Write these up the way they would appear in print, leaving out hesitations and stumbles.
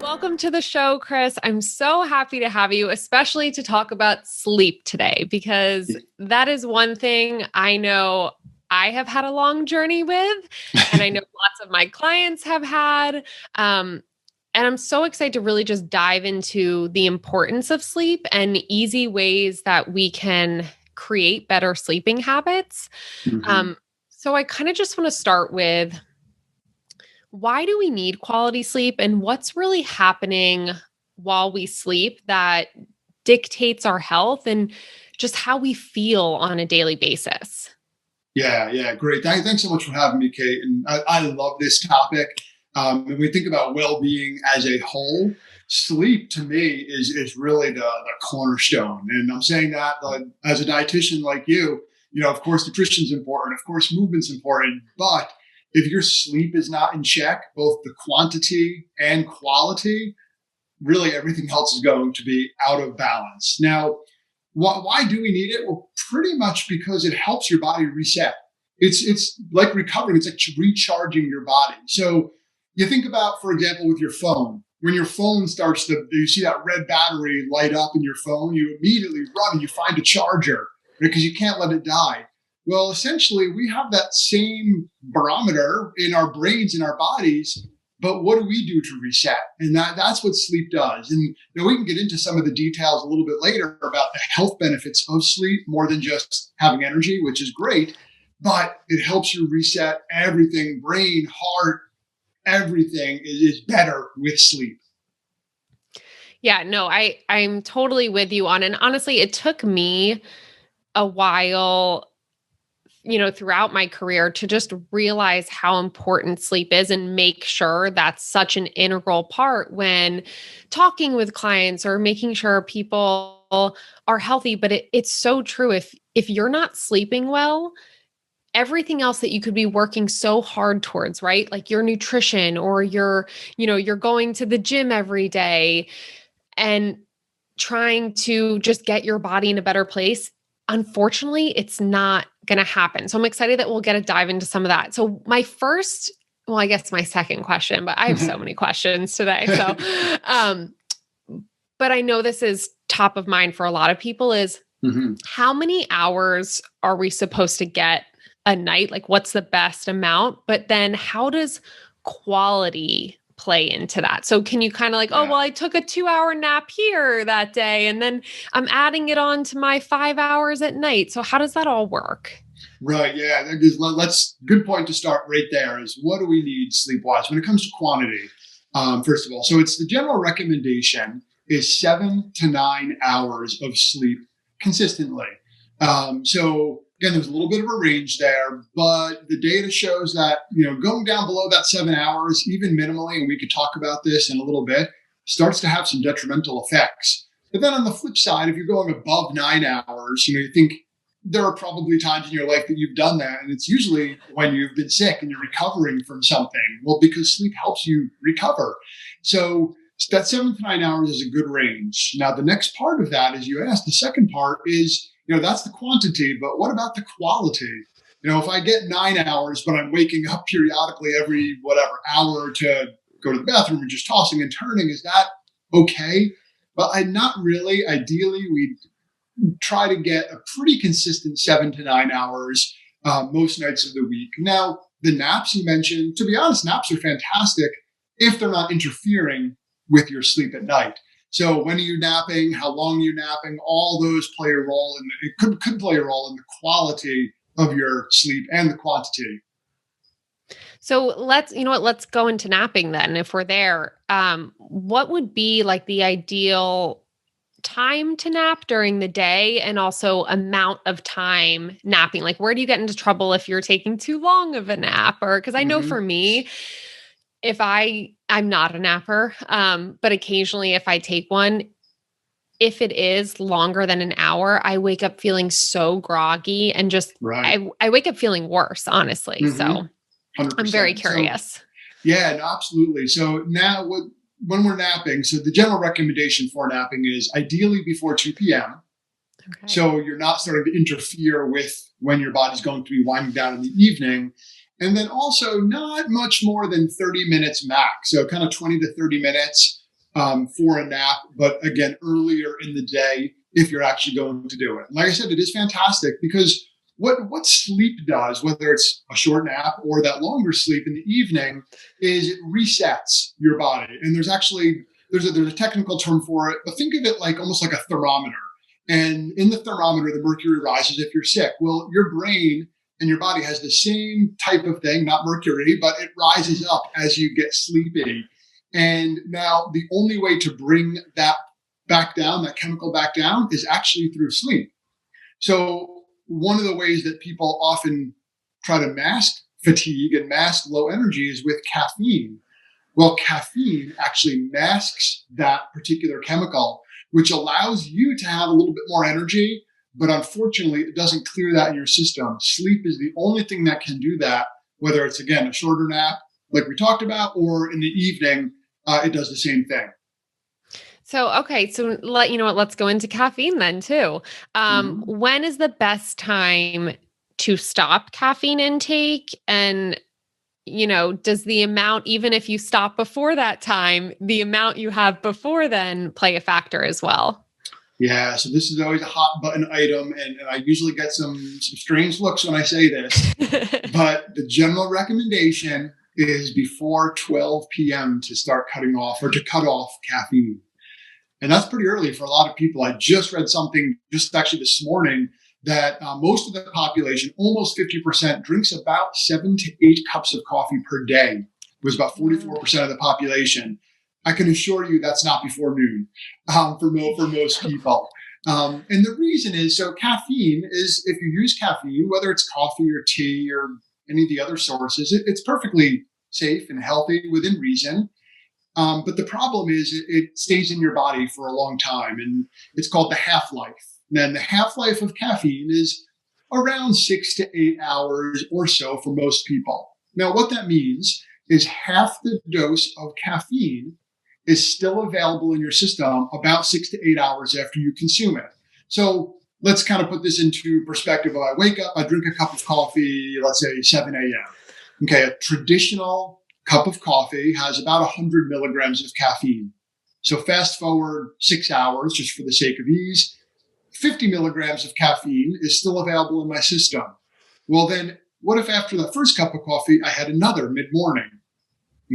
Welcome to the show, Chris. I'm so happy to have you, especially to talk about sleep today, because that is one thing I know I have had a long journey with, and I know lots of my clients have had. And I'm so excited to really just dive into the importance of sleep and easy ways that we can create better sleeping habits. So I kind of just want to start with, why do we need quality sleep, and what's really happening while we sleep that dictates our health and just how we feel on a daily basis? Yeah, great. Thanks so much for having me, Kate. And I love this topic. When we think about well-being as a whole, sleep to me is really the cornerstone. And I'm saying that as a dietitian like you know, of course, nutrition's important. Of course, movement's important. But if your sleep is not in check, both the quantity and quality, really everything else is going to be out of balance. Now, why do we need it? Well, pretty much because it helps your body reset. It's like recovering. It's like recharging your body. So you think about, for example, with your phone. When your phone starts to, you see that red battery light up in your phone, you immediately run and you find a charger because you can't let it die. Well, essentially, we have that same barometer in our brains, in our bodies, but what do we do to reset? And that's what sleep does. And we can get into some of the details a little bit later about the health benefits of sleep, more than just having energy, which is great, but it helps you reset everything, brain, heart, everything is better with sleep. Yeah, no, I'm totally with you on, and honestly, it took me a while, throughout my career to just realize how important sleep is and make sure that's such an integral part when talking with clients or making sure people are healthy. But it's so true. If you're not sleeping well, everything else that you could be working so hard towards, right? Like your nutrition, or you're going to the gym every day and trying to just get your body in a better place. Unfortunately, it's not going to happen. So I'm excited that we'll get to dive into some of that. So I guess my second question, but I have so many questions today. So, but I know this is top of mind for a lot of people is how many hours are we supposed to get a night? Like, what's the best amount? But then how does quality play into that? So can you kind of like, I took a 2-hour nap here that day, and then I'm adding it on to my 5 hours at night. So how does that all work? Right. Yeah. Let's good point to start right there is, what do we need sleep wise when it comes to quantity? First of all, so it's the general recommendation is 7 to 9 hours of sleep consistently. So again, there's a little bit of a range there, but the data shows that, going down below that 7 hours, even minimally, and we could talk about this in a little bit, starts to have some detrimental effects. But then on the flip side, if you're going above 9 hours, you think there are probably times in your life that you've done that. And it's usually when you've been sick and you're recovering from something. Well, because sleep helps you recover. So that 7 to 9 hours is a good range. Now, the next part of that, as you asked, the second part is, that's the quantity, but what about the quality? If I get 9 hours, but I'm waking up periodically every hour to go to the bathroom and just tossing and turning, is that okay? But not really. Ideally, we try to get a pretty consistent 7 to 9 hours most nights of the week. Now, the naps you mentioned, to be honest, naps are fantastic if they're not interfering with your sleep at night. So when are you napping? How long are you napping? All those play a role it could play a role in the quality of your sleep and the quantity. So let's go into napping then. If we're there, what would be like the ideal time to nap during the day, and also amount of time napping? Like, where do you get into trouble if you're taking too long of a nap? Or, because I know for me, if I'm not a napper, but occasionally if I take one, if it is longer than an hour, I wake up feeling so groggy and just, I wake up feeling worse, honestly. So 100%. I'm very curious. So, yeah, no, absolutely. So now when we're napping, so the general recommendation for napping is ideally before 2 p.m. Okay. So you're not starting to interfere with when your body's going to be winding down in the evening. And then also not much more than 30 minutes max. So kind of 20 to 30 minutes. for a nap, but again, earlier in the day if you're actually going to do it. And like I said, it is fantastic because what sleep does, whether it's a short nap or that longer sleep in the evening, is it resets your body. And there's a technical term for it, but think of it like almost like a thermometer. And in the thermometer, the mercury rises if you're sick. Well, your brain and your body has the same type of thing, not mercury, but it rises up as you get sleepy. And now the only way to bring that back down, that chemical back down, is actually through sleep. So one of the ways that people often try to mask fatigue and mask low energy is with caffeine. Well, caffeine actually masks that particular chemical, which allows you to have a little bit more energy, but unfortunately, it doesn't clear that in your system. Sleep is the only thing that can do that, whether it's, again, a shorter nap, like we talked about, or in the evening, it does the same thing. So, okay. So you know what, let's go into caffeine then too. Mhm. When is the best time to stop caffeine intake? And, does the amount, even if you stop before that time, the amount you have before then play a factor as well? Yeah, so this is always a hot button item, and I usually get some strange looks when I say this. But the general recommendation is before 12 p.m. to start cutting off or to cut off caffeine. And that's pretty early for a lot of people. I just read something just actually this morning that most of the population, almost 50%, drinks about 7 to 8 cups of coffee per day. It was about 44% of the population. I can assure you that's not before noon for most people. And the reason is, so caffeine is, if you use caffeine, whether it's coffee or tea or any of the other sources, it's perfectly safe and healthy within reason. But the problem is it stays in your body for a long time, and it's called the half-life. And then the half-life of caffeine is around 6 to 8 hours or so for most people. Now, what that means is half the dose of caffeine is still available in your system about 6 to 8 hours after you consume it. So let's kind of put this into perspective. I wake up, I drink a cup of coffee, let's say 7 a.m. Okay, a traditional cup of coffee has about 100 milligrams of caffeine. So fast forward 6 hours, just for the sake of ease, 50 milligrams of caffeine is still available in my system. Well, then what if after the first cup of coffee, I had another mid-morning?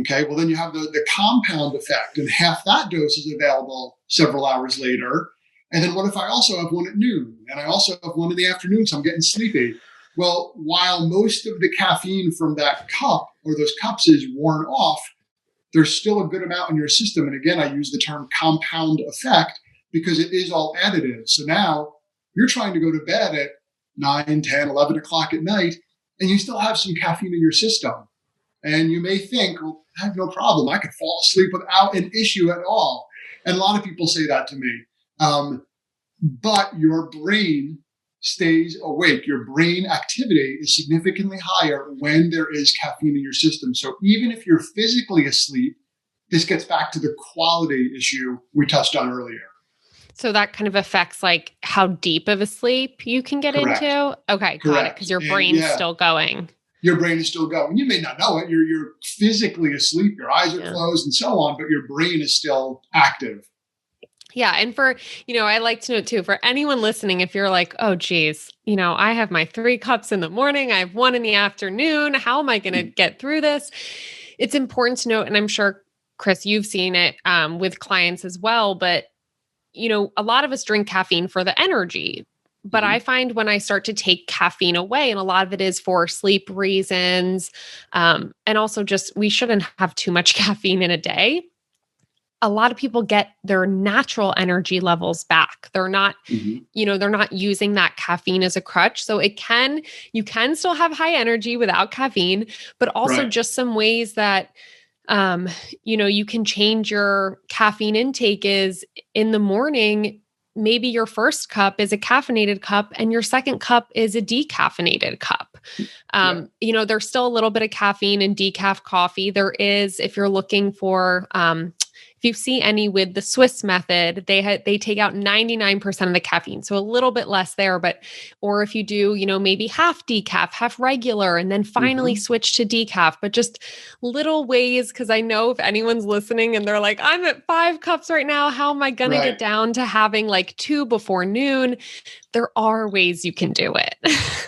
Okay, well, then you have the compound effect, and half that dose is available several hours later. And then what if I also have one at noon, and I also have one in the afternoon, so I'm getting sleepy? Well, while most of the caffeine from that cup or those cups is worn off, there's still a good amount in your system. And again, I use the term compound effect because it is all additive. So now you're trying to go to bed at 9, 10, 11 o'clock at night, and you still have some caffeine in your system. And you may think, well, I have no problem. I could fall asleep without an issue at all. And a lot of people say that to me. But your brain stays awake. Your brain activity is significantly higher when there is caffeine in your system. So even if you're physically asleep, this gets back to the quality issue we touched on earlier. So that kind of affects like how deep of a sleep you can get Correct. into? Okay, got it. Correct. Because your And brain's yeah, still going. your brain is still going. You may not know it. You're physically asleep. Your eyes are Yeah. closed and so on, but your brain is still active. Yeah. And I like to know too, for anyone listening, if you're like, oh, geez, I have my 3 cups in the morning, I have one in the afternoon. How am I going to get through this? It's important to note, and I'm sure, Chris, you've seen it with clients as well, but, a lot of us drink caffeine for the energy. But Mhm. I find when I start to take caffeine away, and a lot of it is for sleep reasons, and also just we shouldn't have too much caffeine in a day. A lot of people get their natural energy levels back. Mhm. They're not using that caffeine as a crutch. So you can still have high energy without caffeine, but also Right. just some ways that, you can change your caffeine intake is in the morning. Maybe your first cup is a caffeinated cup and your second cup is a decaffeinated cup. Yeah. There's still a little bit of caffeine in decaf coffee. There is, if you're looking for, if you see any with the Swiss method, they take out 99% of the caffeine. So a little bit less there, but or if you do, maybe half decaf, half regular, and then finally Hmm. switch to decaf, but just little ways. Because I know if anyone's listening and they're like, I'm at 5 cups right now, how am I going to get Right. down to having like 2 before noon? There are ways you can do it.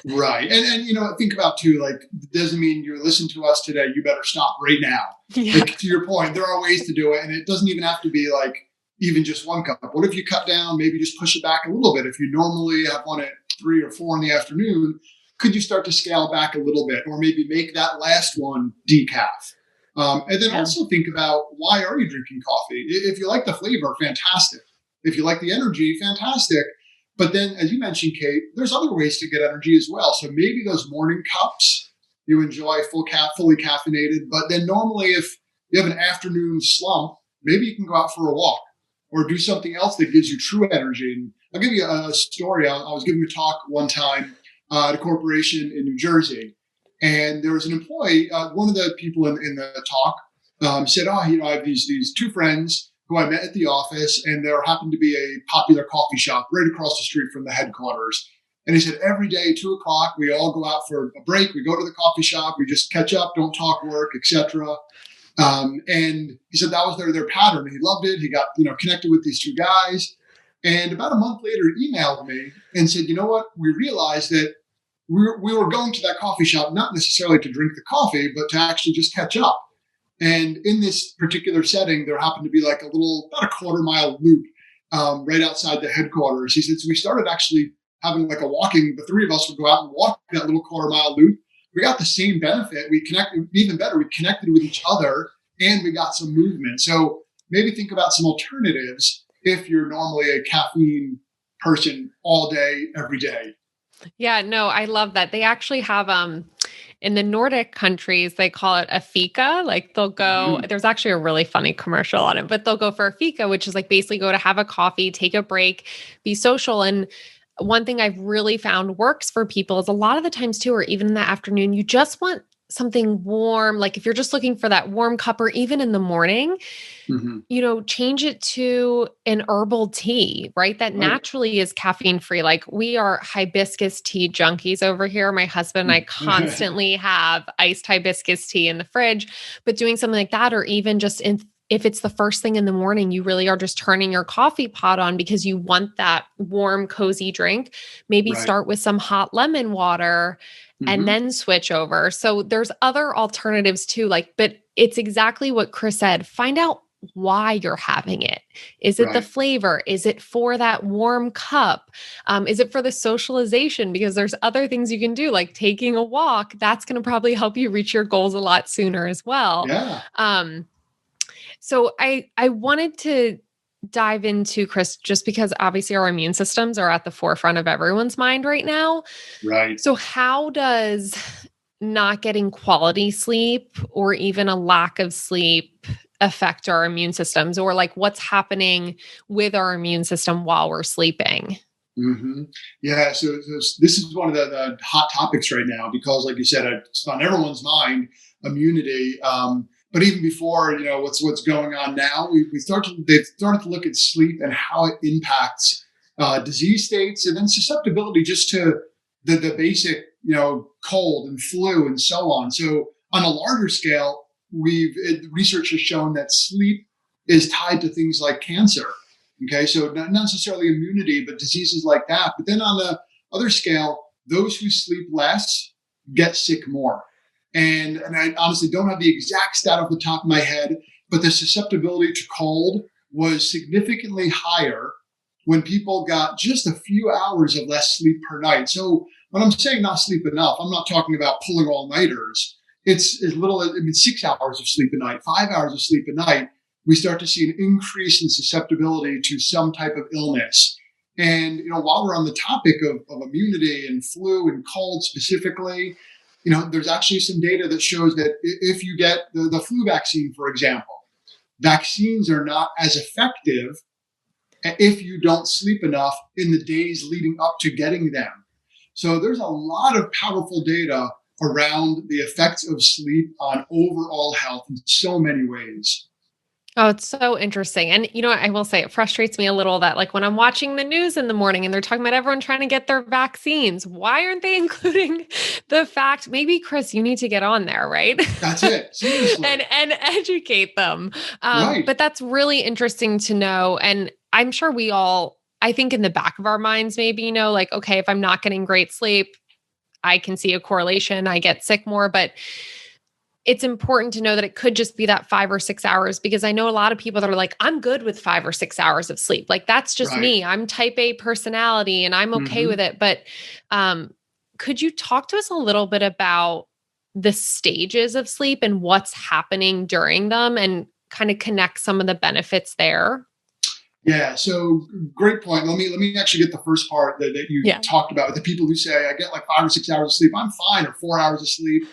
Right. And think about too, like, doesn't mean you listen to us today, you better stop right now. Yeah. Like, to your point, there are ways to do it. And it doesn't even have to be like even just 1 cup. What if you cut down, maybe just push it back a little bit? If you normally have one at 3 or 4 in the afternoon, could you start to scale back a little bit, or maybe make that last one decaf? And then Yeah. also think about, why are you drinking coffee? If you like the flavor, fantastic. If you like the energy, fantastic. But then, as you mentioned, Kate, there's other ways to get energy as well. So maybe those morning cups you enjoy fully caffeinated. But then normally, if you have an afternoon slump, maybe you can go out for a walk or do something else that gives you true energy. And I'll give you a story. I was giving a talk one time at a corporation in New Jersey, and there was an employee. One of the people in the talk said, "Oh, I have these two friends who I met at the office, and there happened to be a popular coffee shop right across the street from the headquarters." And he said, every day, 2 o'clock, we all go out for a break. We go to the coffee shop. We just catch up, don't talk work, etc. And he said that was their pattern. He loved it. He got connected with these two guys. And about a month later, he emailed me and said, "You know what? We realized that we were going to that coffee shop not necessarily to drink the coffee, but to actually just catch up." And in this particular setting, there happened to be like about a quarter-mile loop right outside the headquarters. He said, so we started actually having like the three of us would go out and walk that little quarter-mile loop. We got the same benefit. We connected, even better, we connected with each other, and we got some movement. So maybe think about some alternatives if you're normally a caffeine person all day, every day. Yeah, no, I love that. They actually have in the Nordic countries, they call it a fika. Like they'll go, Mm-hmm. there's actually a really funny commercial on it, but they'll go for a fika, which is like basically go to have a coffee, take a break, be social. And one thing I've really found works for people is a lot of the times too, or even in the afternoon, you just want something warm. Like if you're just looking for that warm cup, or even in the morning, Mm-hmm. change it to an herbal tea, right? That Right. naturally is caffeine free. Like we are hibiscus tea junkies over here. My husband and I constantly have iced hibiscus tea in the fridge, but doing something like that, or even just if it's the first thing in the morning, you really are just turning your coffee pot on because you want that warm, cozy drink. Maybe Right. start with some hot lemon water and Mm-hmm. then switch over. So there's other alternatives too, but it's exactly what Chris said. Find out why you're having it. Is it the Right. flavor? Is it for that warm cup? Is it for the socialization? Because there's other things you can do, like taking a walk. That's going to probably help you reach your goals a lot sooner as well. Yeah. Um, so I wanted to dive into Chris, just because obviously our immune systems are at the forefront of everyone's mind right now. Right. So how does not getting quality sleep or even a lack of sleep affect our immune systems, or like what's happening with our immune system while we're sleeping? Mm-hmm. Yeah, so this is one of the hot topics right now because, like you said, it's on everyone's mind, immunity. But even before, what's going on now, they've started to look at sleep and how it impacts disease states, and then susceptibility just to the basic, cold and flu and so on. So on a larger scale, research has shown that sleep is tied to things like cancer. Okay, so not necessarily immunity, but diseases like that. But then on the other scale, those who sleep less get sick more. And I honestly don't have the exact stat off the top of my head, but the susceptibility to cold was significantly higher when people got just a few hours of less sleep per night. So when I'm saying not sleep enough, I'm not talking about pulling all-nighters. It's as little as 6 hours of sleep a night, 5 hours of sleep a night. We start to see an increase in susceptibility to some type of illness. And while we're on the topic of immunity and flu and cold specifically, there's actually some data that shows that if you get the flu vaccine, for example, vaccines are not as effective if you don't sleep enough in the days leading up to getting them. So there's a lot of powerful data around the effects of sleep on overall health in so many ways. Oh, it's so interesting. And I will say it frustrates me a little that like when I'm watching the news in the morning and they're talking about everyone trying to get their vaccines, why aren't they including the fact maybe Chris, you need to get on there, right? That's it. Seriously. and educate them. Right. But that's really interesting to know. And I'm sure we all, I think in the back of our minds, maybe, like, okay, if I'm not getting great sleep, I can see a correlation. I get sick more, but it's important to know that it could just be that 5 or 6 hours because I know a lot of people that are like, I'm good with 5 or 6 hours of sleep. Like that's just Right. me. I'm type A personality and I'm okay with Hmm. it. But could you talk to us a little bit about the stages of sleep and what's happening during them and kind of connect some of the benefits there? Yeah. So great point. Let me actually get the first part that you Yeah. talked about. The people who say I get like 5 or 6 hours of sleep, I'm fine, or 4 hours of sleep.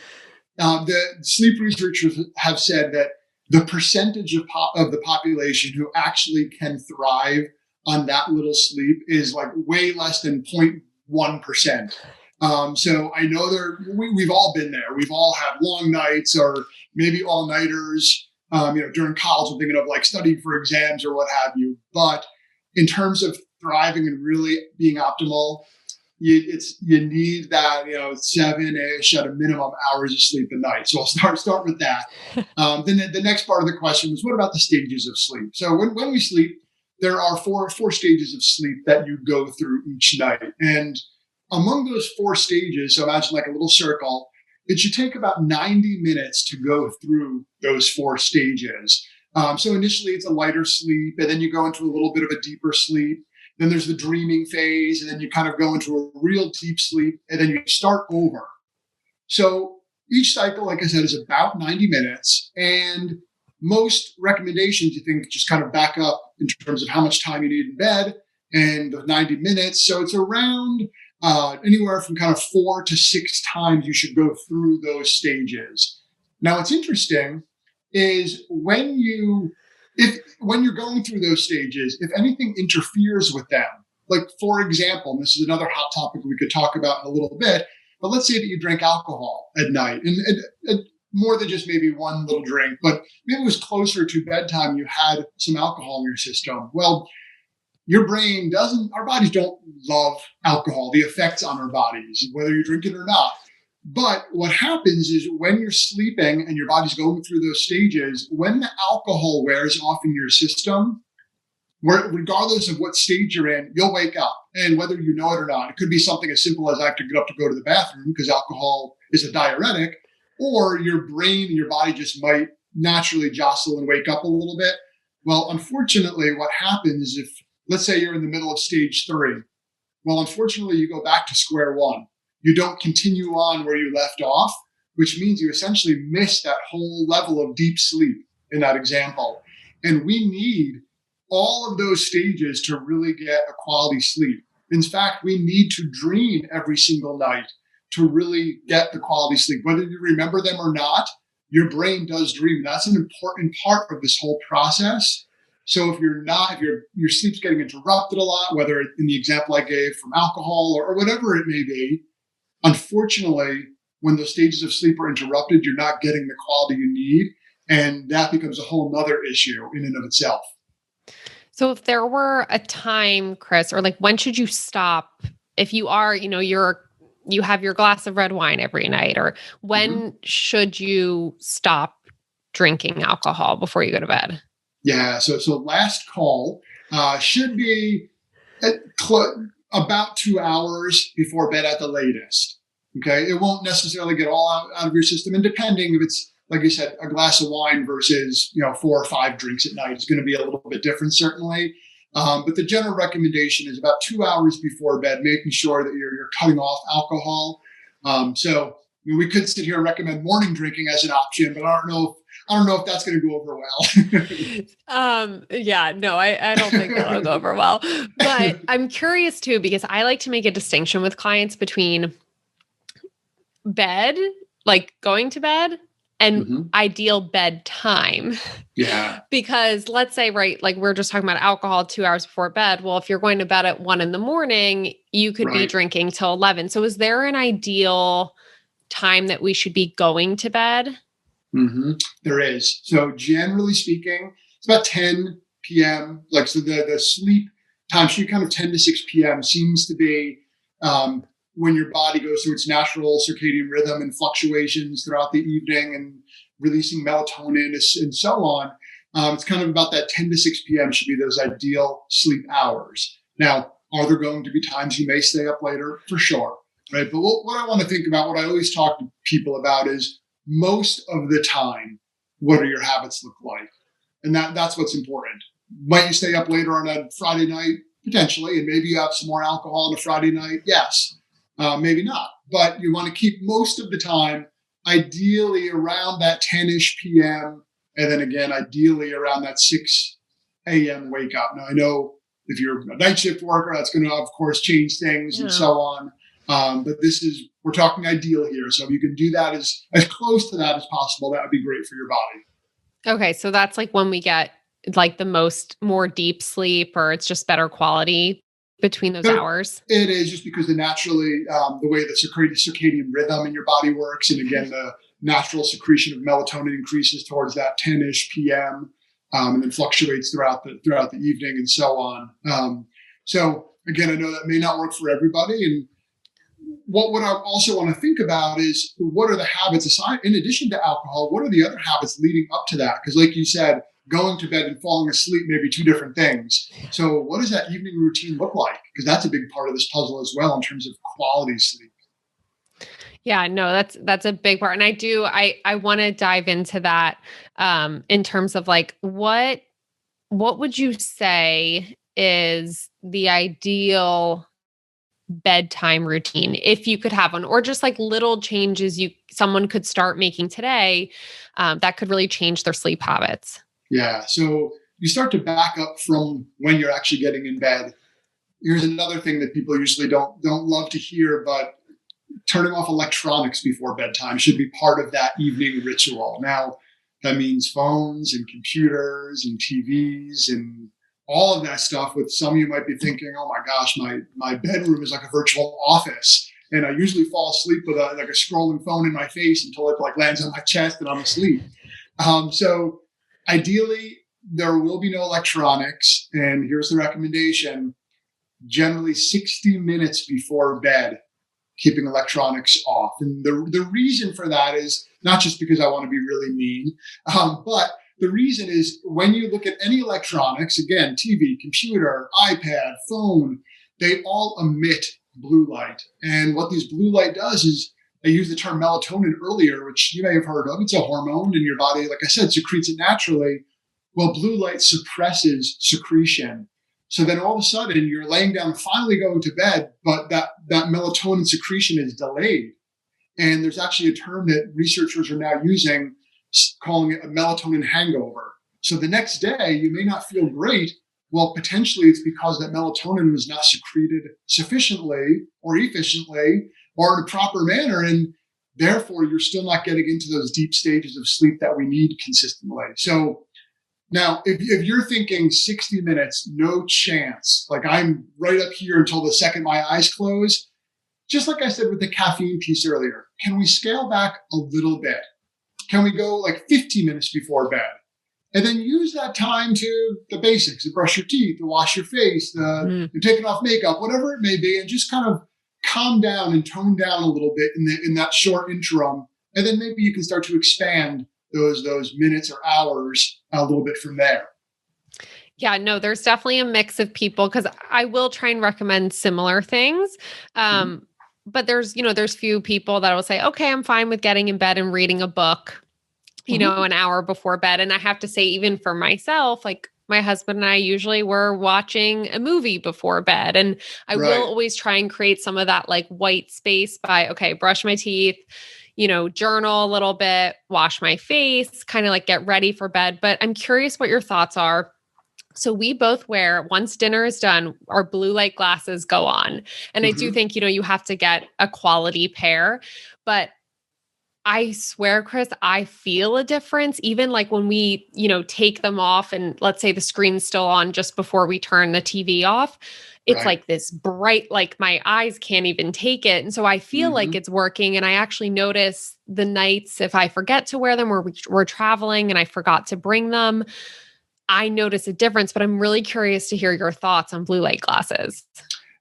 The sleep researchers have said that the percentage of the population who actually can thrive on that little sleep is like way less than 0.1%. So I know we've all been there. We've all had long nights or maybe all nighters. During college, I'm thinking of like studying for exams or what have you. But in terms of thriving and really being optimal, you need that 7-ish at a minimum hours of sleep a night. So I'll start with that. Then the next part of the question was, what about the stages of sleep? So when we sleep, there are four stages of sleep that you go through each night, and among those four stages, so imagine like a little circle. It should take about 90 minutes to go through those four stages. So initially, it's a lighter sleep, and then you go into a little bit of a deeper sleep. Then there's the dreaming phase, and then you kind of go into a real deep sleep, and then you start over. So each cycle, like I said, is about 90 minutes. And most recommendations, you think, just kind of back up in terms of how much time you need in bed and the 90 minutes. So it's around anywhere from kind of 4 to 6 times you should go through those stages. Now, what's interesting is when you're going through those stages, if anything interferes with them, like for example, and this is another hot topic we could talk about in a little bit, but let's say that you drank alcohol at night and more than just maybe one little drink, but maybe it was closer to bedtime, you had some alcohol in your system. Well, our bodies don't love alcohol, the effects on our bodies, whether you drink it or not. But what happens is when you're sleeping and your body's going through those stages, when the alcohol wears off in your system, regardless of what stage you're in, you'll wake up. And whether you know it or not, it could be something as simple as I have to get up to go to the bathroom because alcohol is a diuretic, or your brain and your body just might naturally jostle and wake up a little bit. Well, unfortunately, what happens if, let's say you're in the middle of stage 3, well, unfortunately, you go back to square one. You don't continue on where you left off, which means you essentially miss that whole level of deep sleep in that example. And we need all of those stages to really get a quality sleep. In fact, we need to dream every single night to really get the quality sleep. Whether you remember them or not, your brain does dream. That's an important part of this whole process. So if your sleep's getting interrupted a lot, whether in the example I gave from alcohol or whatever it may be, unfortunately, when those stages of sleep are interrupted, you're not getting the quality you need. And that becomes a whole nother issue in and of itself. So if there were a time, Chris, or like when should you stop if you are, you have your glass of red wine every night, or Mhm. when should you stop drinking alcohol before you go to bed? Yeah. So last call should be at about 2 hours before bed at the latest. Okay. It won't necessarily get all out of your system. And depending if it's, like you said, a glass of wine versus, 4 or 5 drinks at night is going to be a little bit different, certainly. But the general recommendation is about 2 hours before bed, making sure that you're cutting off alcohol. So we could sit here and recommend morning drinking as an option, but I don't know if that's going to go over well. Yeah, no, I don't think that'll go over well. But I'm curious too, because I like to make a distinction with clients between bed, like going to bed, and Hmm. ideal bedtime. Yeah. Because let's say, right, like we're just talking about alcohol 2 hours before bed. Well, if you're going to bed at 1 in the morning, you could be Right. drinking till 11. So is there an ideal time that we should be going to bed? There is. So generally speaking, it's about 10 p.m. Like, so the sleep time, so kind of 10 to 6 p.m. seems to be when your body goes through its natural circadian rhythm and fluctuations throughout the evening and releasing melatonin and so on. It's kind of about that 10 to 6 p.m. should be those ideal sleep hours. Now, are there going to be times you may stay up later? For sure, right? But what I want to think about, what I always talk to people about is most of the time, what do your habits look like? And that's what's important. Might you stay up later on a Friday night? Potentially. And maybe you have some more alcohol on a Friday night? Yes. Maybe not. But you want to keep most of the time, ideally around that 10-ish p.m. And then again, ideally around that 6 a.m. wake up. Now, I know if you're a night shift worker, that's going to, of course, change things and so on. But we're talking ideal here. So if you can do that as close to that as possible, that would be great for your body. Okay. So that's like when we get like the more deep sleep, or it's just better quality between those hours? It is, just because naturally, the way the circadian rhythm in your body works. And again, the natural secretion of melatonin increases towards that 10-ish p.m. And then fluctuates throughout the evening and so on. So again, I know that may not work for everybody. And what I also want to think about is, what are the habits aside, in addition to alcohol, what are the other habits leading up to that? Because like you said, going to bed and falling asleep may be two different things. So what does that evening routine look like? Because that's a big part of this puzzle as well in terms of quality sleep. Yeah, no, that's a big part. And I want to dive into that in terms of like, what would you say is the ideal bedtime routine, if you could have one, or just like little changes someone could start making today that could really change their sleep habits? Yeah. So you start to back up from when you're actually getting in bed. Here's another thing that people usually don't love to hear, but turning off electronics before bedtime should be part of that evening ritual. Now, that means phones and computers and TVs and all of that stuff. With some of you might be thinking, oh my gosh, my bedroom is like a virtual office. And I usually fall asleep with a scrolling phone in my face until it like lands on my chest and I'm asleep. So ideally, there will be no electronics. And here's the recommendation: generally 60 minutes before bed, keeping electronics off. And the reason for that is not just because I want to be really mean, but the reason is, when you look at any electronics, again, TV, computer, iPad, phone, they all emit blue light. And what this blue light does is, I used the term melatonin earlier, which you may have heard of. It's a hormone in your body. Like I said, secretes it naturally. Well, blue light suppresses secretion. So then all of a sudden you're laying down, finally going to bed, but that melatonin secretion is delayed. And there's actually a term that researchers are now using, calling it a melatonin hangover. So the next day you may not feel great. Well, potentially it's because that melatonin was not secreted sufficiently or efficiently or in a proper manner. And therefore you're still not getting into those deep stages of sleep that we need consistently. So now, if you're thinking 60 minutes, no chance, like I'm right up here until the second my eyes close, just like I said with the caffeine piece earlier, can we scale back a little bit? Can we go like 15 minutes before bed? And then use that time to the basics, to brush your teeth, to wash your face, you're taking off makeup, whatever it may be, and just kind of calm down and tone down a little bit in that short interim. And then maybe you can start to expand those minutes or hours a little bit from there. Yeah, no, there's definitely a mix of people, because I will try and recommend similar things. But there's few people that will say, okay, I'm fine with getting in bed and reading a book, an hour before bed. And I have to say, even for myself, like my husband and I usually were watching a movie before bed, and I will always try and create some of that like white space by, okay, brush my teeth, journal a little bit, wash my face, kind of like get ready for bed. But I'm curious what your thoughts are. So we both wear, once dinner is done, our blue light glasses go on. And I do think, you have to get a quality pair, but I swear, Chris, I feel a difference. Even like when we, take them off and let's say the screen's still on just before we turn the TV off, it's like this bright, like my eyes can't even take it. And so I feel like it's working. And I actually notice the nights if I forget to wear them, or we're traveling and I forgot to bring them, I notice a difference, but I'm really curious to hear your thoughts on blue light glasses.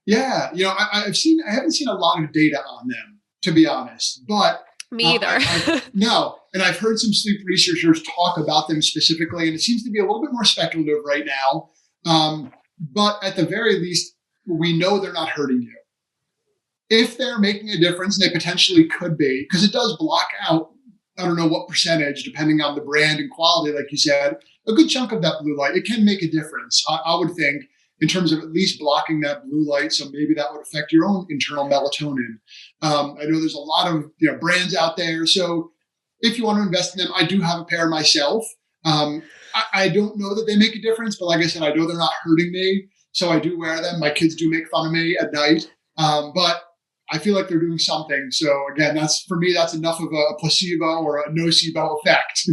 Yeah, I haven't seen a lot of data on them, to be honest, but Me either. no, and I've heard some sleep researchers talk about them specifically, and it seems to be a little bit more speculative right now. But at the very least, we know they're not hurting you. If they're making a difference, and they potentially could be, because it does block out, I don't know what percentage, depending on the brand and quality, like you said, a good chunk of that blue light. It can make a difference, I would think, in terms of at least blocking that blue light. So maybe that would affect your own internal melatonin. I know there's a lot of brands out there. So if you want to invest in them, I do have a pair myself. I don't know that they make a difference, but like I said, I know they're not hurting me. So I do wear them. My kids do make fun of me at night. But I feel like they're doing something. So again, for me, that's enough of a placebo or a nocebo effect.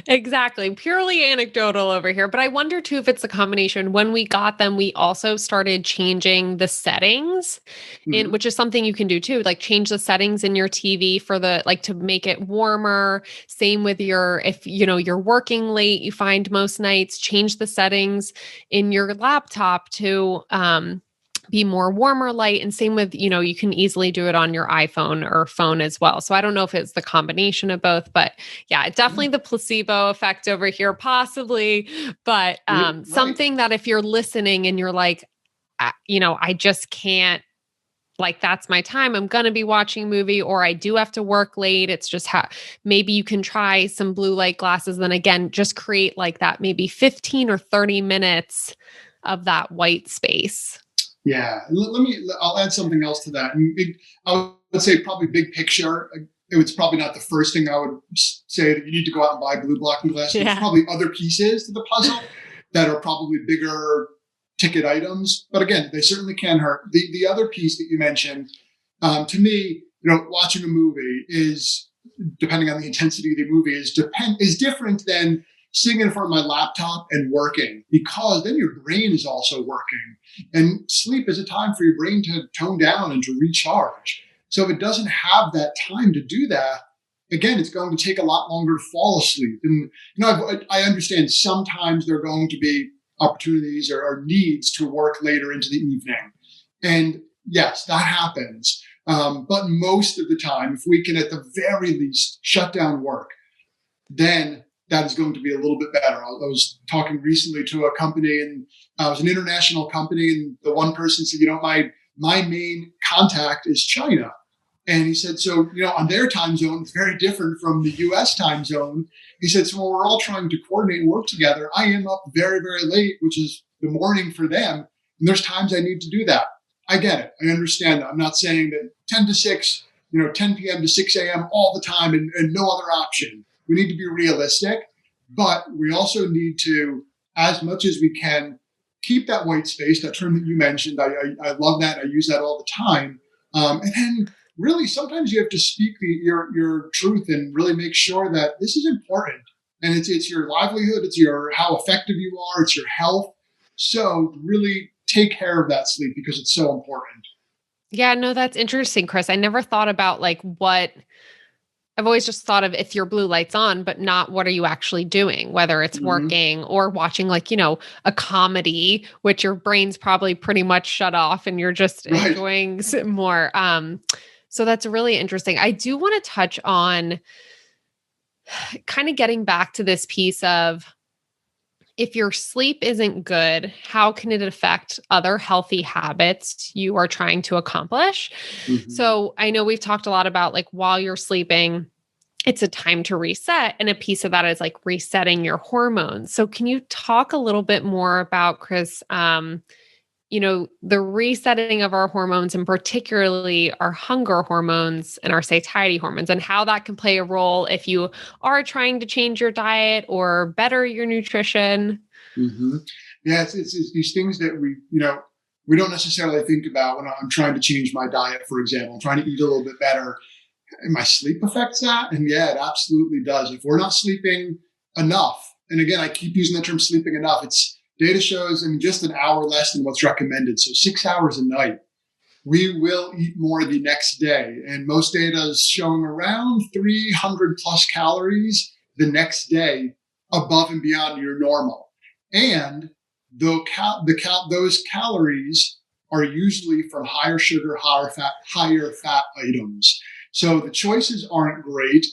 Exactly. Purely anecdotal over here. But I wonder too if it's a combination. When we got them, we also started changing the settings Mhm. which is something you can do too. Like change the settings in your TV for to make it warmer. Same with if you're working late, you find most nights, change the settings in your laptop to, be more warmer light. And same with, you can easily do it on your iPhone or phone as well. So I don't know if it's the combination of both, but yeah, definitely the placebo effect over here, possibly. But Right. something that if you're listening and you're like, I just can't, like, that's my time. I'm going to be watching a movie, or I do have to work late. It's just maybe you can try some blue light glasses. Then again, just create like that, maybe 15 or 30 minutes of that white space. Yeah. I'll add something else to that. And I would say probably big picture. It was probably not the first thing I would say that you need to go out and buy blue blocking glasses. There's Yeah. probably other pieces to the puzzle that are probably bigger ticket items. But again, they certainly can hurt. The other piece that you mentioned, to me, watching a movie is, depending on the intensity of the movie, is different than sitting in front of my laptop and working, because then your brain is also working. And sleep is a time for your brain to tone down and to recharge. So if it doesn't have that time to do that, again, it's going to take a lot longer to fall asleep. And I understand sometimes there are going to be opportunities or needs to work later into the evening. And yes, that happens. But most of the time, if we can at the very least shut down work, then that is going to be a little bit better. I was talking recently to a company, and it was an international company, and the one person said, my main contact is China. And he said, so, on their time zone, it's very different from the US time zone. He said, so when we're all trying to coordinate and work together, I am up very, very late, which is the morning for them. And there's times I need to do that. I get it. I understand that. I'm not saying that 10 to 6, 10 p.m. to 6 a.m. all the time and no other option. We need to be realistic, but we also need to, as much as we can, keep that white space, that term that you mentioned. I love that. I use that all the time. And then really, sometimes you have to speak your truth and really make sure that this is important. And it's your livelihood, it's how effective you are, it's your health. So really take care of that sleep, because it's so important. Yeah, no, that's interesting, Chris. I never thought about I've always just thought of if your blue light's on, but not what are you actually doing, whether it's Mm-hmm. working or watching a comedy, which your brain's probably pretty much shut off and you're just Right. enjoying more. So that's really interesting. I do want to touch on kind of getting back to this piece of, if your sleep isn't good, how can it affect other healthy habits you are trying to accomplish? Mm-hmm. So I know we've talked a lot about while you're sleeping, it's a time to reset. And a piece of that is resetting your hormones. So can you talk a little bit more about, Chris, the resetting of our hormones, and particularly our hunger hormones and our satiety hormones, and how that can play a role if you are trying to change your diet or better your nutrition? Mm-hmm. Yeah, it's these things that we don't necessarily think about when I'm trying to change my diet, for example. I'm trying to eat a little bit better. And my sleep affects that. And yeah, it absolutely does. If we're not sleeping enough, and again, I keep using the term sleeping enough, it's data shows just an hour less than what's recommended. So 6 hours a night, we will eat more the next day. And most data is showing around 300 plus calories the next day above and beyond your normal. And those calories are usually from higher sugar, higher fat items. So the choices aren't great,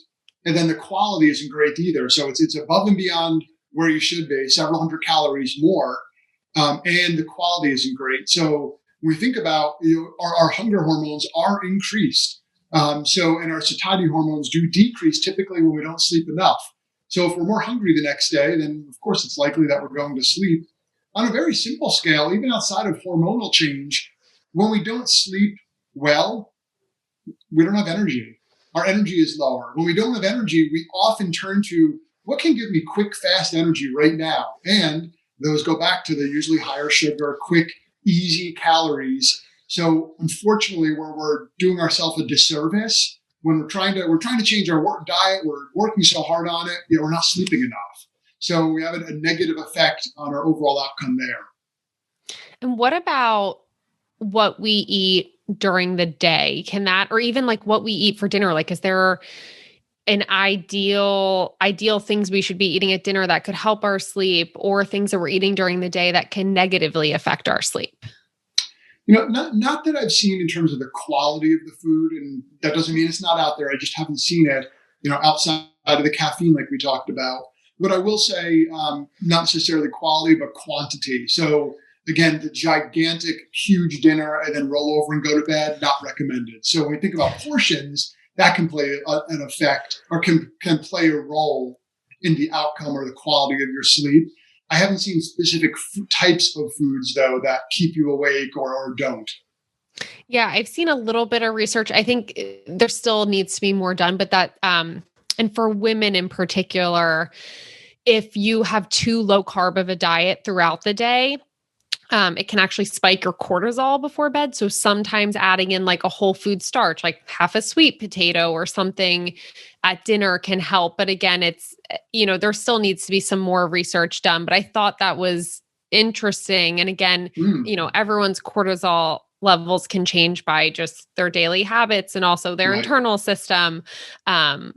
and then the quality isn't great either. So it's above and beyond where you should be, several hundred calories more, and the quality isn't great. So when we think about, our hunger hormones are increased. And our satiety hormones do decrease typically when we don't sleep enough. So if we're more hungry the next day, then of course it's likely that we're going to sleep. On a very simple scale, even outside of hormonal change, when we don't sleep well, we don't have energy. Our energy is lower. When we don't have energy, we often turn to what can give me quick, fast energy right now. And those go back to the usually higher sugar, quick, easy calories. So unfortunately, we're doing ourselves a disservice when we're trying to change our diet. We're working so hard on it, we're not sleeping enough. So we have a negative effect on our overall outcome there. And what about what we eat during the day? Can that, or even like what we eat for dinner? Like, is there an ideal things we should be eating at dinner that could help our sleep, or things that we're eating during the day that can negatively affect our sleep? Not that I've seen in terms of the quality of the food, and that doesn't mean it's not out there. I just haven't seen it, outside of the caffeine like we talked about. What I will say, not necessarily quality, but quantity. So again, the gigantic, huge dinner and then roll over and go to bed, not recommended. So when we think about portions, that can play an effect, or can play a role in the outcome or the quality of your sleep. I haven't seen specific types of foods, though, that keep you awake or don't. Yeah, I've seen a little bit of research. I think there still needs to be more done, but and for women in particular, if you have too low carb of a diet throughout the day, it can actually spike your cortisol before bed. So sometimes adding in like a whole food starch, like half a sweet potato or something at dinner can help. But again, there still needs to be some more research done. But I thought that was interesting. And again, Mm, everyone's cortisol levels can change by just their daily habits and also their right. internal system. Um,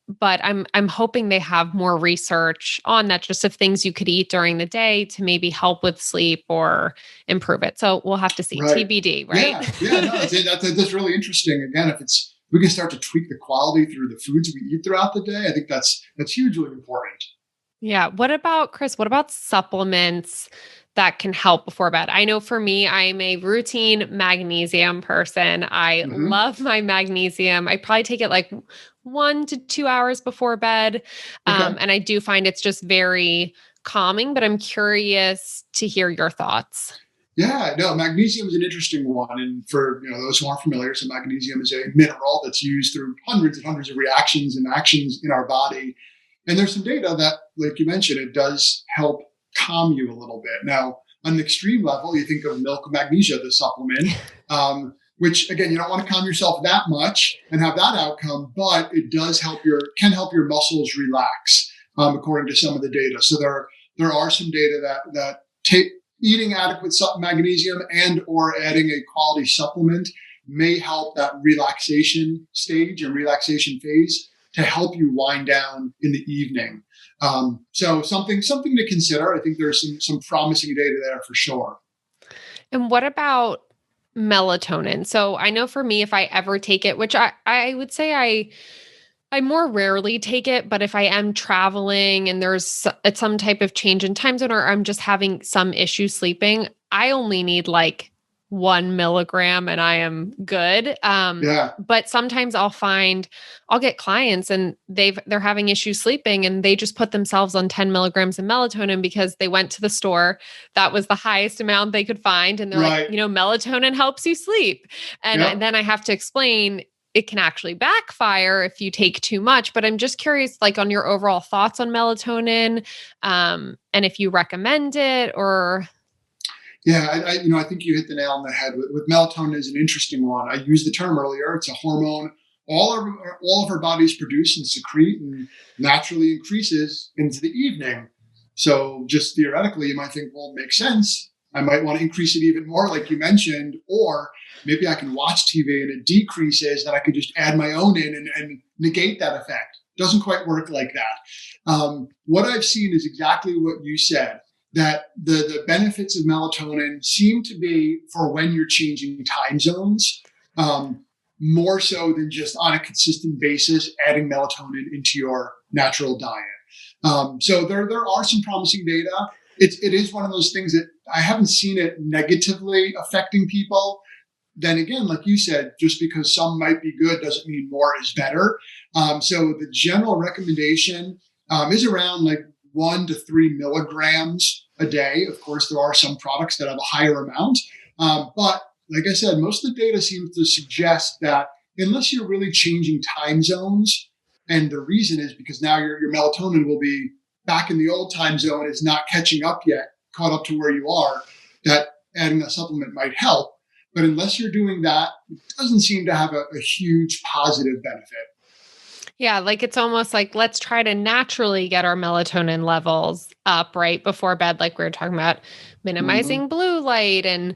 but I'm hoping they have more research on that, just of things you could eat during the day to maybe help with sleep or improve it. So we'll have to see. Right. TBD, right? Yeah. Yeah. No, that's really interesting. Again, if we can start to tweak the quality through the foods we eat throughout the day, I think that's hugely important. Yeah. What about, Chris? What about supplements that can help before bed? I know for me, I'm a routine magnesium person. I Hmm. love my magnesium. I probably take it like 1 to 2 hours before bed. Okay. And I do find it's just very calming, but I'm curious to hear your thoughts. Yeah, no, magnesium is an interesting one. And for those who aren't familiar, so magnesium is a mineral that's used through hundreds and hundreds of reactions and actions in our body. And there's some data that, like you mentioned, it does help calm you a little bit. Now, on an extreme level, you think of milk of magnesia, the supplement, which again, you don't want to calm yourself that much and have that outcome, but it does can help your muscles relax, according to some of the data. So there are some data that take eating adequate magnesium and or adding a quality supplement may help that relaxation stage and relaxation phase to help you wind down in the evening. So something to consider. I think there's some promising data there for sure. And what about melatonin? So I know for me, if I ever take it, which I would say I more rarely take it, but if I am traveling and it's some type of change in time zone, or I'm just having some issue sleeping, I only need like 1 milligram and I am good. Yeah. But sometimes I'll get clients and they're having issues sleeping and they just put themselves on 10 milligrams of melatonin because they went to the store. That was the highest amount they could find. And they're like, Right. melatonin helps you sleep. And Yep. then I have to explain it can actually backfire if you take too much. But I'm just curious, like, on your overall thoughts on melatonin, and if you recommend it or. Yeah, I think you hit the nail on the head. With melatonin is an interesting one. I used the term earlier. It's a hormone all of our bodies produce and secrete, and naturally increases into the evening. So just theoretically, you might think, well, it makes sense. I might want to increase it even more, like you mentioned, or maybe I can watch TV and it decreases, then I could just add my own in and negate that effect. Doesn't quite work like that. What I've seen is exactly what you said. that the benefits of melatonin seem to be for when you're changing time zones, more so than just on a consistent basis adding melatonin into your natural diet. So there are some promising data. It is one of those things that I haven't seen it negatively affecting people. Then again, like you said, just because some might be good doesn't mean more is better. So the general recommendation is around like 1 to 3 milligrams a day. Of course, there are some products that have a higher amount. But like I said, most of the data seems to suggest that unless you're really changing time zones, and the reason is because now your melatonin will be back in the old time zone, is not catching up yet, caught up to where you are, that adding a supplement might help. But unless you're doing that, it doesn't seem to have a huge positive benefit. Yeah, like it's almost like let's try to naturally get our melatonin levels up right before bed, like we were talking about Mm-hmm. minimizing blue light and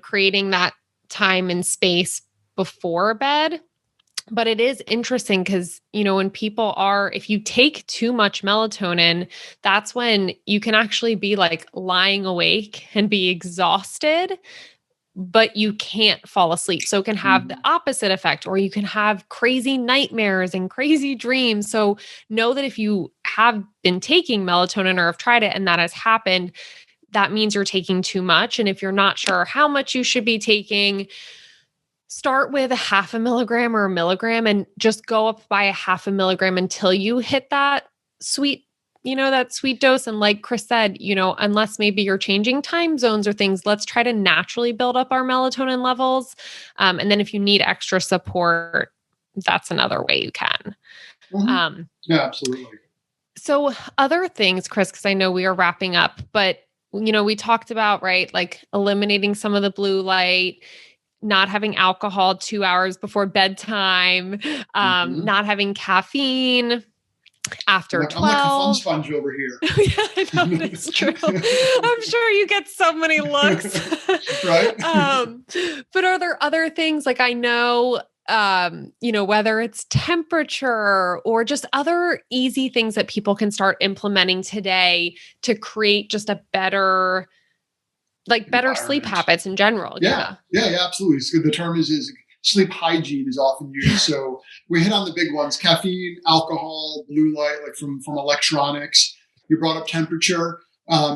creating that time and space before bed. But it is interesting because, when people if you take too much melatonin, that's when you can actually be like lying awake and be exhausted, but you can't fall asleep. So it can have the Mm-hmm. opposite effect, or you can have crazy nightmares and crazy dreams. So know that if you have been taking melatonin or have tried it and that has happened, that means you're taking too much. And if you're not sure how much you should be taking, start with a half a milligram or a milligram and just go up by a half a milligram until you hit that sweet dose. And like Chris said, unless maybe you're changing time zones or things, let's try to naturally build up our melatonin levels. And then if you need extra support, that's another way you can. Mm-hmm. Um, Yeah, absolutely. so other things, Chris, because I know we are wrapping up, but we talked about, right, like eliminating some of the blue light, not having alcohol 2 hours before bedtime, Mm-hmm. not having caffeine after I'm like the fun 12. sponge over here. Yeah, I know it's true. I'm sure you get so many looks. Right? um, but are there other things like I know, whether it's temperature or just other easy things that people can start implementing today to create just a better sleep Environment. habits in general? Yeah, Yeah. yeah, yeah, absolutely. So the term is sleep hygiene is often used. So we hit on the big ones: caffeine, alcohol, blue light, like from electronics. You brought up temperature.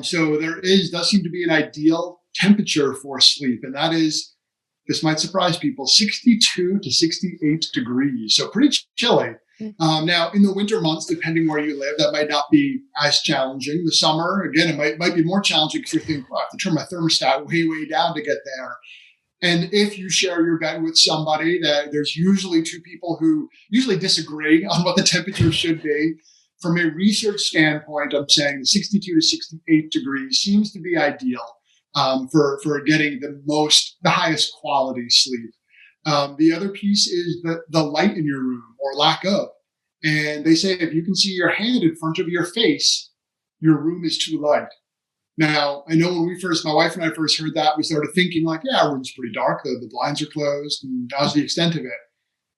So does seem to be an ideal temperature for sleep, and that is, this might surprise people, 62 to 68 degrees. So pretty chilly. Now, in the winter months, depending where you live, that might not be as challenging. The summer, again, it might be more challenging because you think, oh, I have to turn my thermostat way, way down to get there. And if you share your bed with somebody, that there's usually two people who usually disagree on what the temperature should be. From a research standpoint, I'm saying 62 to 68 degrees seems to be ideal for getting the highest quality sleep. The other piece is the light in your room or lack of. And they say if you can see your hand in front of your face, your room is too light. Now, I know when my wife and I first heard that, we started thinking like, yeah, our room's pretty dark. The blinds are closed, and that was the extent of it.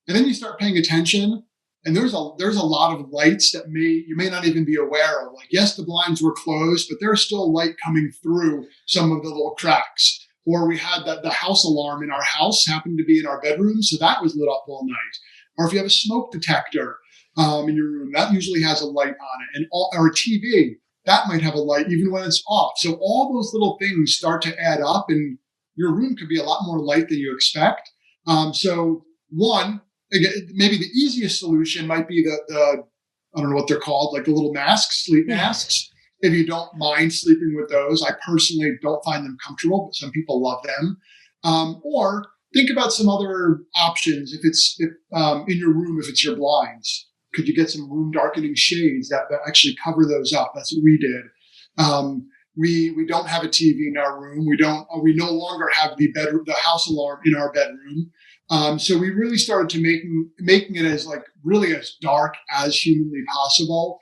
And then you start paying attention, and there's a lot of lights that you may not even be aware of. Like, yes, the blinds were closed, but there's still light coming through some of the little cracks. Or we had the house alarm in our house happened to be in our bedroom, so that was lit up all night. Or if you have a smoke detector in your room, that usually has a light on it, or a TV that might have a light even when it's off. So all those little things start to add up, and your room could be a lot more light than you expect. So one, again, maybe the easiest solution might be the I don't know what they're called, like the little masks, sleep masks. If you don't mind sleeping with those, I personally don't find them comfortable, but some people love them. Or think about some other options. If in your room, if it's your blinds, could you get some room darkening shades that actually cover those up? That's what we did. We don't have a TV in our room. We no longer have the house alarm in our bedroom. So we really started to making it as really as dark as humanly possible,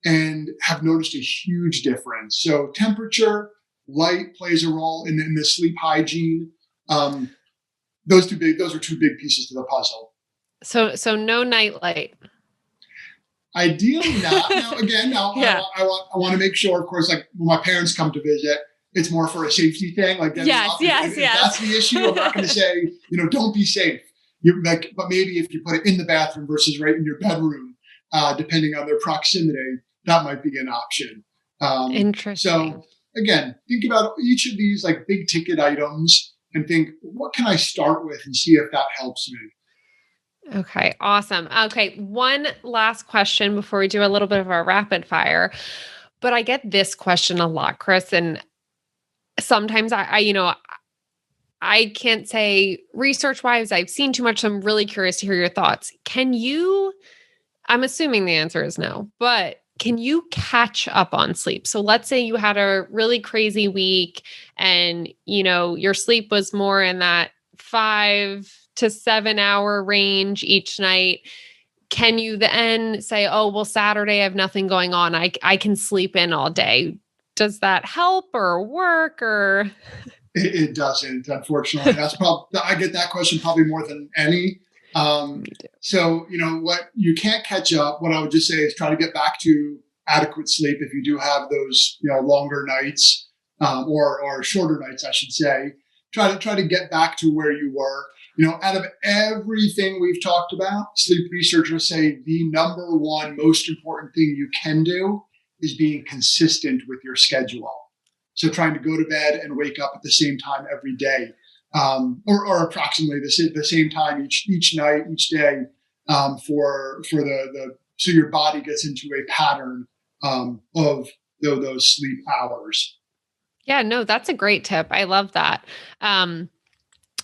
and have noticed a huge difference. So temperature, light plays a role in the sleep hygiene. Those are two big pieces to the puzzle. So no nightlight. Ideally not. Now, again, Yeah. I want to make sure, of course, like when my parents come to visit, it's more for a safety thing, like getting Yes, up. yes, If that's the issue, I'm not going to say, don't be safe. You're like, but maybe if you put it in the bathroom versus right in your bedroom, depending on their proximity, that might be an option. So Interesting. again, think about each of these like big ticket items and think, what can I start with and see if that helps me? Okay, awesome. Okay, one last question before we do a little bit of our rapid fire. But I get this question a lot, Chris, and sometimes I can't say research wise, I've seen too much. So I'm really curious to hear your thoughts. I'm assuming the answer is no, but can you catch up on sleep? So let's say you had a really crazy week and, your sleep was more in that 5 to 7 hour range each night. Can you then say, oh, well, Saturday I have nothing going on. I can sleep in all day. Does that help or work or? It doesn't, unfortunately. That's probably I get that question probably more than any. Me too. So what you can't catch up. What I would just say is try to get back to adequate sleep if you do have those longer nights or shorter nights, I should say. Try to get back to where you were. Out of everything we've talked about, sleep researchers say the number one most important thing you can do is being consistent with your schedule. So trying to go to bed and wake up at the same time every day, or approximately the same time each night, each day, for the so your body gets into a pattern of those sleep hours. Yeah, no, that's a great tip. I love that.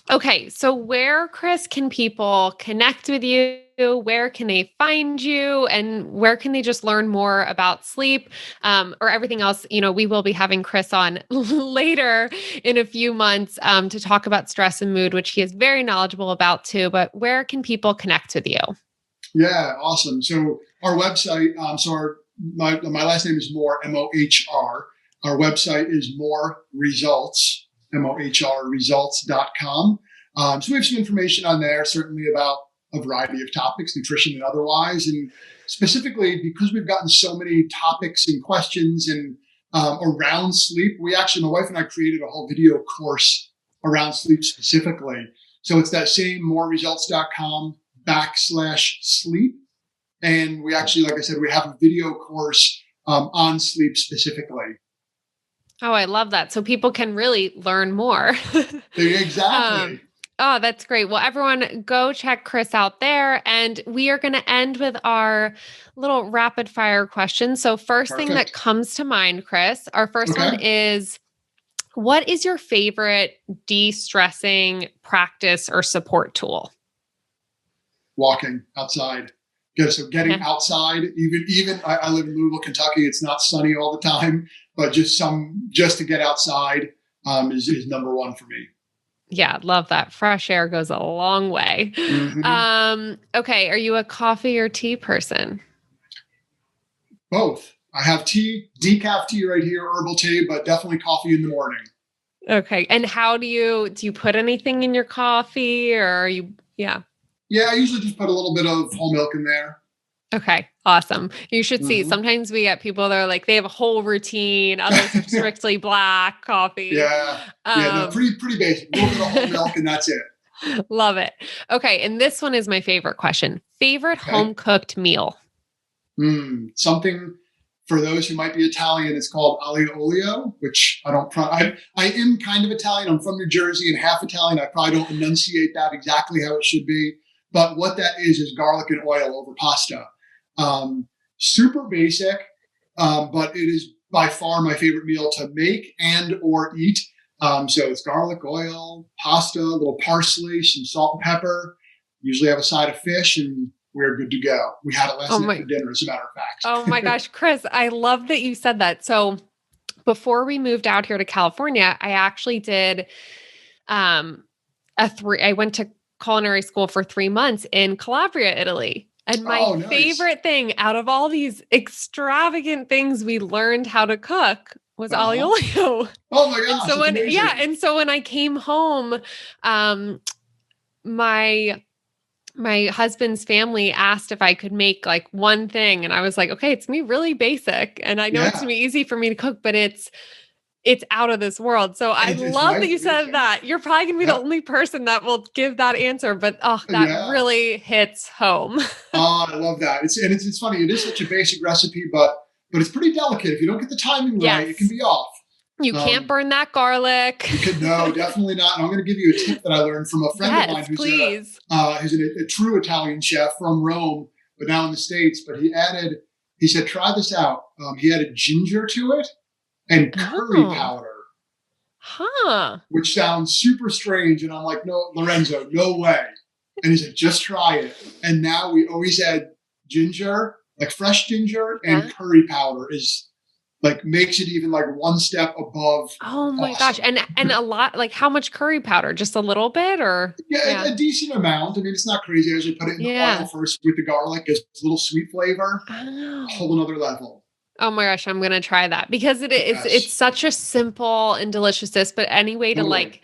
Okay, so where, Chris, can people connect with you? Where can they find you? And where can they just learn more about sleep or everything else? We will be having Chris on later in a few months to talk about stress and mood, which he is very knowledgeable about too. But where can people connect with you? Yeah, awesome. So our website, my last name is Mohr, Mohr. Our website is Mohr Results, Mohr results.com. So we have some information on there, certainly about a variety of topics, nutrition and otherwise. And specifically, because we've gotten so many topics and questions and around sleep, my wife and I created a whole video course around sleep specifically. So it's that same moreresults.com/sleep. And we actually, like I said, we have a video course on sleep specifically. Oh, I love that. So people can really learn more. Exactly. Oh, that's great. Well, everyone go check Chris out there. And we are going to end with our little rapid fire questions. So first thing that Perfect. comes to mind, Chris, our first one Okay. is, what is your favorite de-stressing practice or support tool? Walking outside. So getting Yeah. outside, even I live in Louisville, Kentucky. It's not sunny all the time, but just to get outside is number one for me. Yeah, love that. Fresh air goes a long way. Mm-hmm. Okay, are you a coffee or tea person? Both. I have tea, decaf tea right here, herbal tea, but definitely coffee in the morning. Okay. And how do you put anything in your coffee or are you, yeah. Yeah, I usually just put a little bit of whole milk in there. Okay. Awesome. You should see. Mm-hmm. Sometimes we get people that are like, they have a whole routine. Others are strictly black coffee. Yeah. Yeah, no, pretty basic. A little bit of whole milk and that's it. Love it. Okay. And this one is my favorite question. Favorite Okay. home cooked meal? Something for those who might be Italian, it's called aglio olio, which I am kind of Italian. I'm from New Jersey and half Italian. I probably don't enunciate that exactly how it should be. But what that is garlic and oil over pasta. Super basic, but it is by far my favorite meal to make and or eat. So it's garlic, oil, pasta, a little parsley, some salt and pepper. Usually have a side of fish and we're good to go. We had it last night for dinner, as a matter of fact. Oh my gosh, Chris, I love that you said that. So before we moved out here to California, I actually did I went to culinary school for 3 months in Calabria, Italy. And my Nice. favorite thing out of all these extravagant things we learned how to cook was aglio olio. Oh my gosh. And so when I came home, my my husband's family asked if I could make like one thing. And I was like, okay, it's gonna be really basic. And I know it's Yeah. gonna be easy for me to cook, but it's out of this world. So I It's love that life you said changing. that. You're probably gonna be the Yeah. only person that will give that answer, but oh, that Yeah. really hits home. Oh, I love that. It's funny. It is such a basic recipe, but it's pretty delicate. If you don't get the timing right, it can Yes. be off. You can't Um, burn that garlic. you could no, definitely not. And I'm going to give you a tip that I learned from a friend of mine Yes, please. who's a true Italian chef from Rome, but now in the States. But he said, try this out. He added ginger to it and curry Oh, powder, huh. which sounds super strange. And I'm like, no, Lorenzo, no way. And he said, just try it. And now we always add ginger, like fresh ginger, and Yeah. curry powder is like makes it even like one step above Oh my gosh. awesome. And a lot, like how much curry powder? Just a little bit or Yeah, yeah. a decent amount. I mean, it's not crazy. I usually put it in the oil Yeah. first with the garlic, as a little sweet flavor, a Oh. whole another level. Oh my gosh, I'm gonna try that because it's Yes, such a simple and delicious dish, but any way to totally. like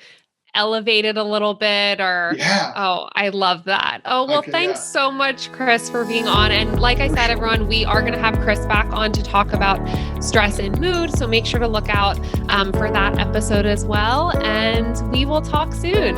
elevate it a little bit or Yeah, oh, I love that. Oh, well, okay, thanks yeah, so much, Chris, for being on. And like I for said, sure. everyone, we are gonna have Chris back on to talk about stress and mood. So make sure to look out for that episode as well. And we will talk soon.